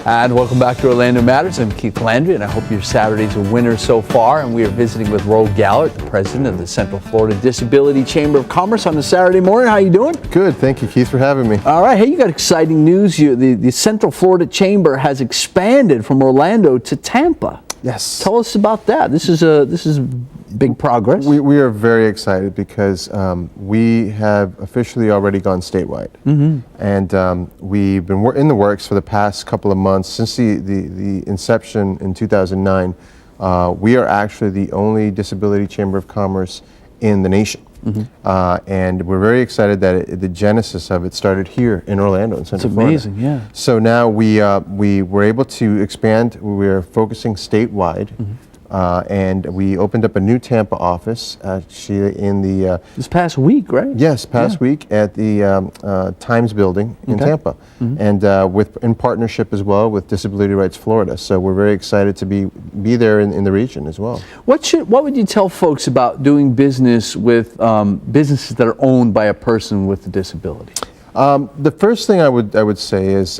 And welcome back to Orlando Matters. I'm Keith Landry, and I hope your Saturday's a winner so far. And we are visiting with Rogue Gallart, the president of the Central Florida Disability Chamber of Commerce on a Saturday morning. How you doing? Good. Thank you, Keith, for having me. All right. Hey, you got exciting news. The Central Florida Chamber has expanded from Orlando to Tampa. Yes. Tell us about that. This is big progress. We are very excited because we have officially already gone statewide. And we've been in the works for the past couple of months. Since the inception in 2009, we are actually the only disability chamber of commerce in the nation. And we're very excited that the genesis of it started here in Orlando, in Central Florida. It's amazing, yeah. So now we were able to expand. We're focusing statewide. And we opened up a new Tampa office actually in the this past week, right? Yes, past week at the Times Building in Tampa, and in partnership as well with Disability Rights Florida. So we're very excited to be there in the region as well. What would you tell folks about doing business with businesses that are owned by a person with a disability? The first thing I would say is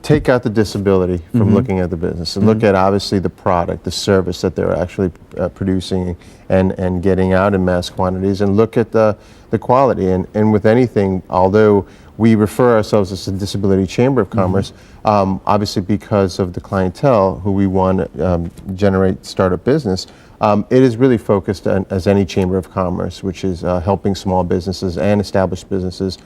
take out the disability from looking at the business and look at obviously the product, the service that they're actually producing and getting out in mass quantities, and look at the quality. And with anything, although we refer ourselves as a disability chamber of commerce, obviously because of the clientele who we want to generate startup business, it is really focused on, as any chamber of commerce, which is helping small businesses and established businesses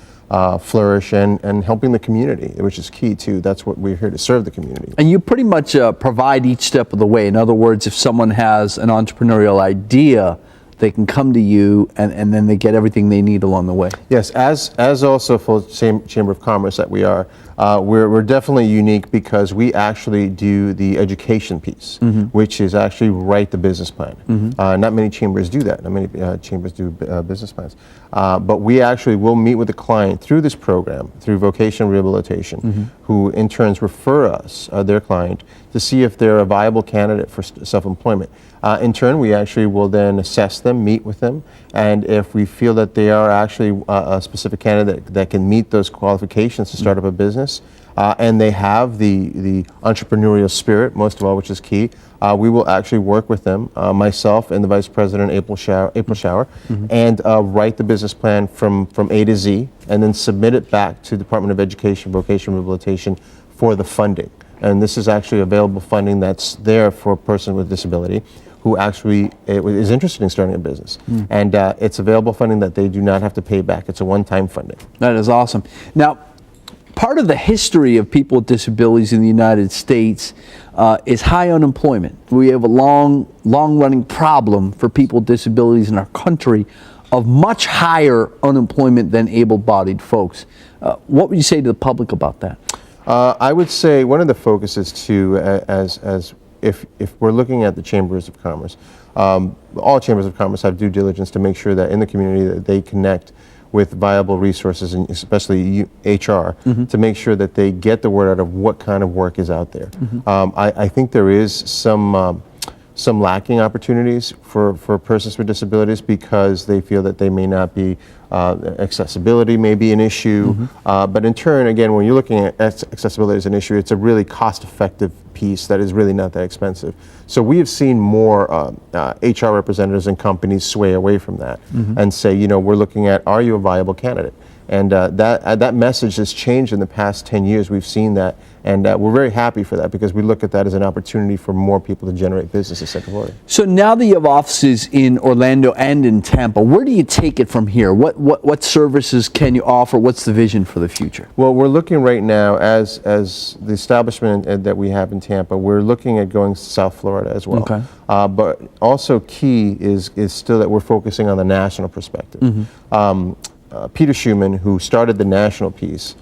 flourish and helping the community, which is key too. That's what we're here to serve, the community. And you pretty much provide each step of the way. In other words, if someone has an entrepreneurial idea, they can come to you and then they get everything they need along the way. Yes, as also for the same Chamber of Commerce that we are, we're definitely unique because we actually do the education piece, which is actually write the business plan. Not many chambers do that. Not many chambers do business plans. But we actually will meet with the client through this program, through vocational rehabilitation, who in turns refer us, their client, to see if they're a viable candidate for self-employment. In turn, we actually will then assess them, meet with them, and if we feel that they are actually a specific candidate that can meet those qualifications to start up a business, and they have the entrepreneurial spirit, most of all, which is key, we will actually work with them, myself and the Vice President, April Shower, and write the business plan from A to Z, and then submit it back to the Department of Education, Vocational Rehabilitation for the funding. And this is actually available funding that's there for a person with disability who actually is interested in starting a business. And it's available funding that they do not have to pay back. It's a one-time funding. That is awesome. Now, part of the history of people with disabilities in the United States is high unemployment. We have a long-running problem for people with disabilities in our country of much higher unemployment than able-bodied folks. What would you say to the public about that? I would say one of the focuses too, if we're looking at the chambers of commerce, all chambers of commerce have due diligence to make sure that in the community that they connect with viable resources, and especially HR, to make sure that they get the word out of what kind of work is out there. I think there is some lacking opportunities for persons with disabilities because they feel that they may not be, accessibility may be an issue, but in turn, again, when you're looking at accessibility as an issue, it's a really cost-effective piece that is really not that expensive. So we have seen more HR representatives and companies sway away from that and say, you know, we're looking at, are you a viable candidate? And that message has changed in the past 10 years. We've seen that, and we're very happy for that because we look at that as an opportunity for more people to generate business in Central Florida. So now that you have offices in Orlando and in Tampa, where do you take it from here? What services can you offer? What's the vision for the future? Well, we're looking right now as the establishment that we have in Tampa. We're looking at going to South Florida as well. Okay. But also key is still that we're focusing on the national perspective. Peter Schumann, who started the national piece,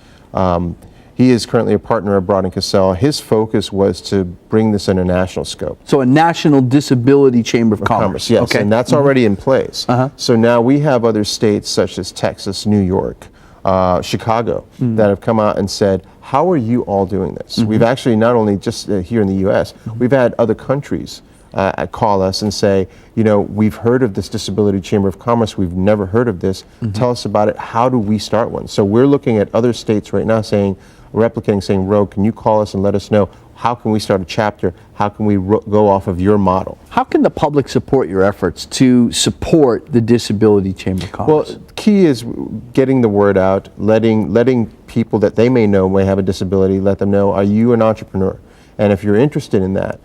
he is currently a partner abroad in Casella. His focus was to bring this in a national scope. So a National Disability Chamber of Commerce. Yes, okay. and that's already in place. So now we have other states such as Texas, New York, Chicago, that have come out and said, how are you all doing this? We've actually not only just here in the U.S., we've had other countries call us and say, you know, we've heard of this Disability Chamber of Commerce, we've never heard of this, tell us about it, how do we start one? So we're looking at other states right now saying, replicating, saying, Rogue, can you call us and let us know how can we start a chapter? How can we go off of your model? How can the public support your efforts to support the Disability Chamber of Commerce? Well, key is getting the word out, letting people that they may know may have a disability, let them know, are you an entrepreneur? And if you're interested in that,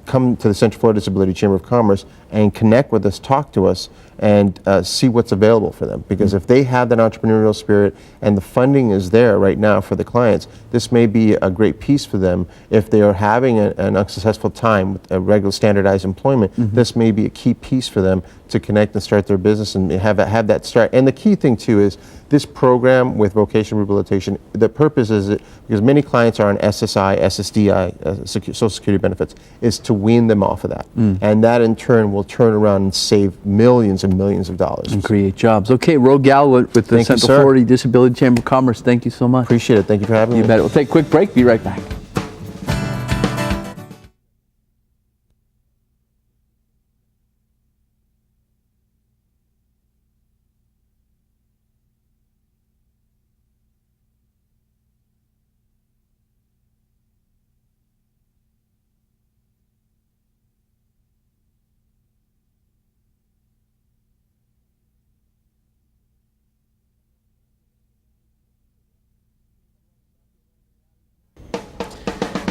come to the Central Florida Disability Chamber of Commerce and connect with us, talk to us, and see what's available for them. Because if they have that entrepreneurial spirit and the funding is there right now for the clients, this may be a great piece for them. If they are having an unsuccessful time with a regular standardized employment, this may be a key piece for them to connect and start their business and have that start. And the key thing too is this program with vocational rehabilitation, the purpose is because many clients are on SSI, SSDI, Social Security benefits, is to wean them off of that. And that in turn will turn around and save millions and millions of dollars. And create jobs. Okay, Rogue Gallart with the Thank you, Central sir. Florida Disability Chamber of Commerce. Thank you so much. Appreciate it. Thank you for having me. You bet. We'll take a quick break. Be right back.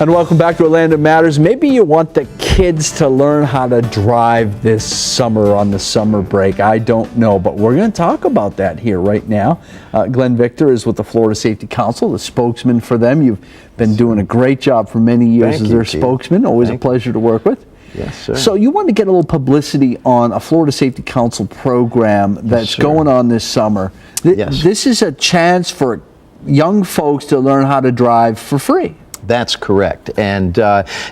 And welcome back to Orlando Matters. Maybe you want the kids to learn how to drive this summer on the summer break. I don't know, but we're going to talk about that here right now. Glenn Victor is with the Florida Safety Council, the spokesman for them. You've been doing a great job for many years as their spokesman. Always a pleasure to work with. Yes, sir. So you want to get a little publicity on a Florida Safety Council program that's going on this summer. This is a chance for young folks to learn how to drive for free. That's correct. And,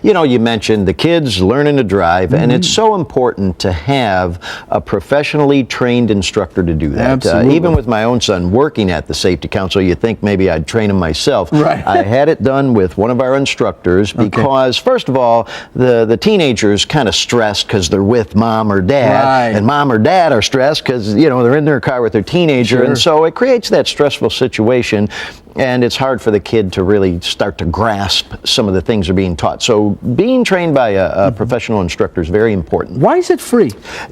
you know, you mentioned the kids learning to drive, and it's so important to have a professionally trained instructor to do that. Absolutely. Even with my own son working at the Safety Council, you think maybe I'd train him myself. Right. I had it done with one of our instructors because, first of all, the teenagers kind of stressed because they're with mom or dad, and mom or dad are stressed because, you know, they're in their car with their teenager, and so it creates that stressful situation. And it's hard for the kid to really start to grasp some of the things they're being taught. So being trained by a professional instructor is very important. Why is it free?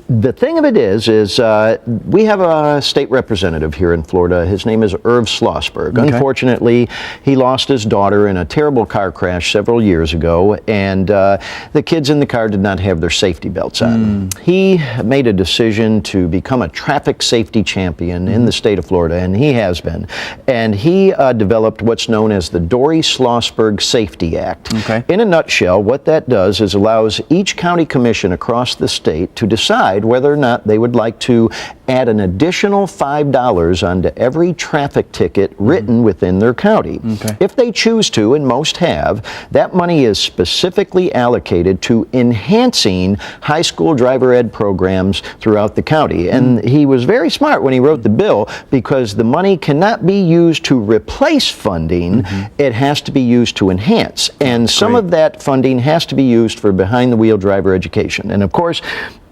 The thing of it is we have a state representative here in Florida. His name is Irv Schlossberg. Unfortunately, he lost his daughter in a terrible car crash several years ago, and the kids in the car did not have their safety belts on. He made a decision to become a traffic safety champion in the state of Florida, and he has been. And he developed what's known as the Dory-Schlossberg Safety Act. In a nutshell, what that does is allows each county commission across the state to decide whether or not they would like to add an additional $5 onto every traffic ticket written within their county. If they choose to, and most have, that money is specifically allocated to enhancing high school driver ed programs throughout the county. And he was very smart when he wrote the bill, because the money cannot be used to replace funding, it has to be used to enhance. And some of that funding has to be used for behind-the-wheel driver education. And of course,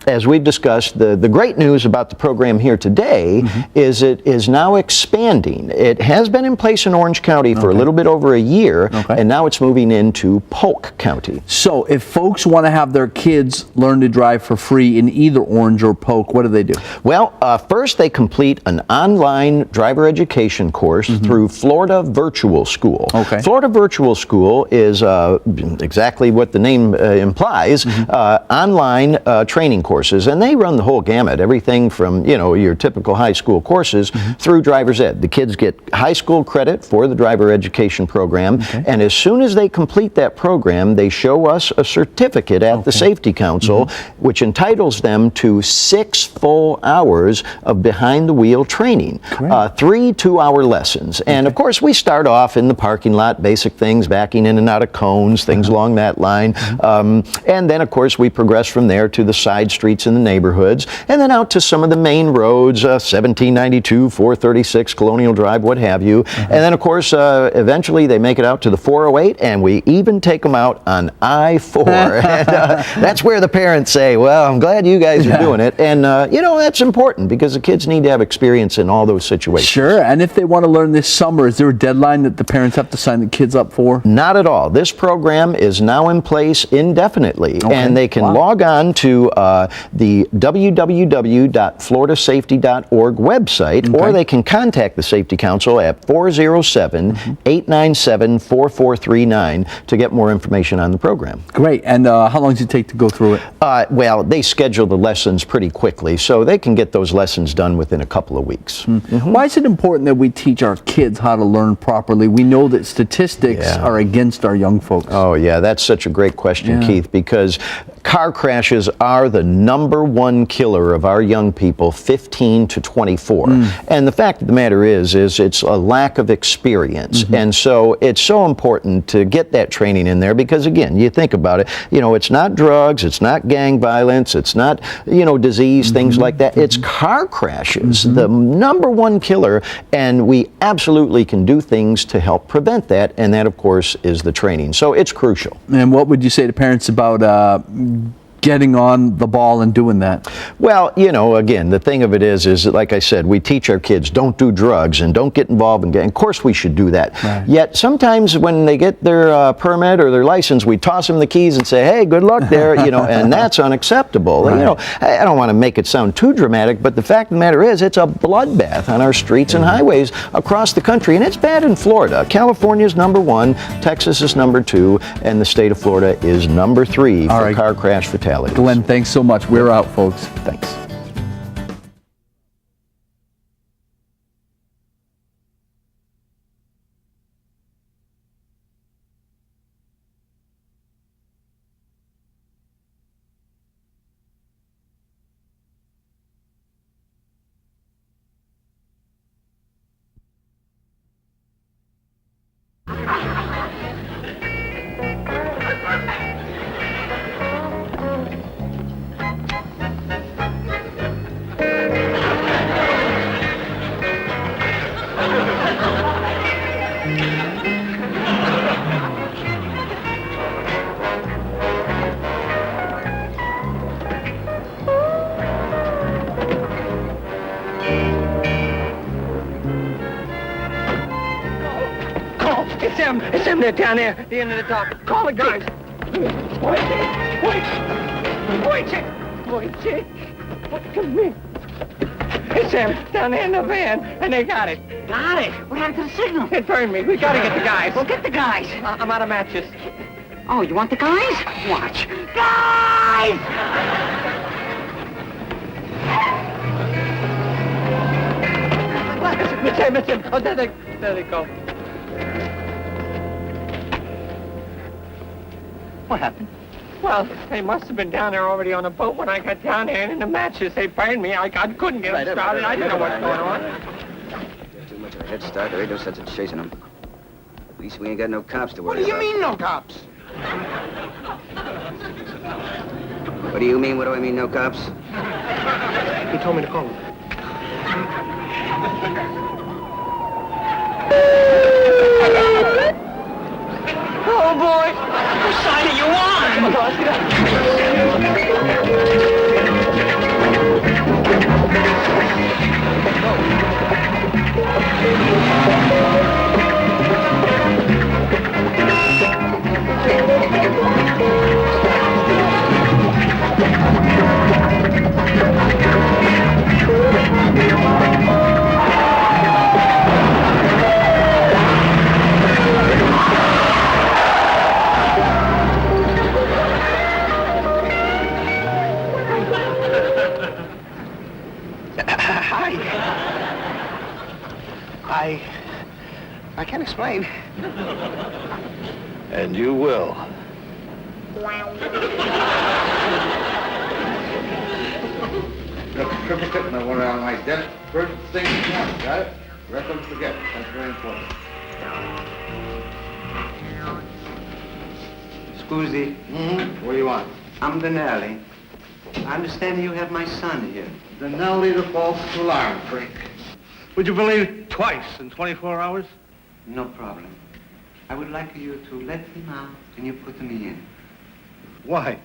as we've discussed, the great news about the program here today is it is now expanding. It has been in place in Orange County for a little bit over a year, and now it's moving into Polk County. So if folks want to have their kids learn to drive for free in either Orange or Polk, what do they do? Well, first they complete an online driver education course through Florida Virtual School. Florida Virtual School is exactly what the name implies, online training course. And they run the whole gamut, everything from, you know, your typical high school courses through driver's ed. The kids get high school credit for the driver education program, and as soon as they complete that program, they show us a certificate at the Safety Council, which entitles them to 6 full hours of behind-the-wheel training, 3 2-hour lessons. And of course, we start off in the parking lot, basic things, backing in and out of cones, things along that line, and then of course we progress from there to the side street streets in the neighborhoods, and then out to some of the main roads, 1792, 436, Colonial Drive, what have you. And then, of course, eventually they make it out to the 408, and we even take them out on I-4. And that's where the parents say, well, I'm glad you guys are doing it. And, that's important because the kids need to have experience in all those situations. Sure, and if they want to learn this summer, is there a deadline that the parents have to sign the kids up for? Not at all. This program is now in place indefinitely, and they can log on to the www.floridasafety.org website, or they can contact the Safety Council at 407-897-4439 to get more information on the program. Great, and how long does it take to go through it? Well, they schedule the lessons pretty quickly, so they can get those lessons done within a couple of weeks. Why is it important that we teach our kids how to learn properly? We know that statistics are against our young folks. Oh, yeah, that's such a great question, Keith, because car crashes are the #1 killer of our young people, 15 to 24. And the fact of the matter is it's a lack of experience. And so it's so important to get that training in there because, again, you think about it, it's not drugs, it's not gang violence, it's not, disease, things like that. It's car crashes, the #1 killer, and we absolutely can do things to help prevent that, and that, of course, is the training. So it's crucial. And what would you say to parents about getting on the ball and doing that? Well, again, the thing of it is that, like I said, we teach our kids don't do drugs and don't get involved in gangs. Of course we should do that. Right. Yet sometimes when they get their permit or their license, we toss them the keys and say, hey, good luck there, and that's unacceptable. Right. I don't want to make it sound too dramatic, but the fact of the matter is it's a bloodbath on our streets and highways across the country, and it's bad in Florida. California's #1, Texas is #2, and the state of Florida is #3 for car crash fatalities. Glenn, thanks so much. We're out, folks. Thanks. It's them. They're down there at the end of the dock. Call the guys. Wojciech. Come here. It's them down there in the van, and they got it. Got it. What happened to the signal? It burned me. We gotta get the guys. Well, get the guys. I'm out of matches. Oh, you want the guys? Watch. Guys! It's him. Oh, there they go. What happened? Well, they must have been down there already on a boat when I got down there, and in the matches they burned me. I couldn't get them started. I didn't know what's going on. Too much of a head start. There ain't no sense in chasing them. At least we ain't got no cops to What worry do you about. mean, no cops? What do you mean? What do I mean, no cops? He told me to call him. Oh, boy! What side are you I can't explain. And you will. Look, triple check my one around my desk. First thing in the morning, got it? Rest don't forget. That's very important. Scusi, What do you want? I'm Denelli. I understand you have my son here. Then now lead the false alarm, freak. Would you believe twice in 24 hours? No problem. I would like you to let him out and you put me in. Why?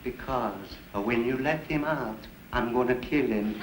Because when you let him out, I'm gonna kill him.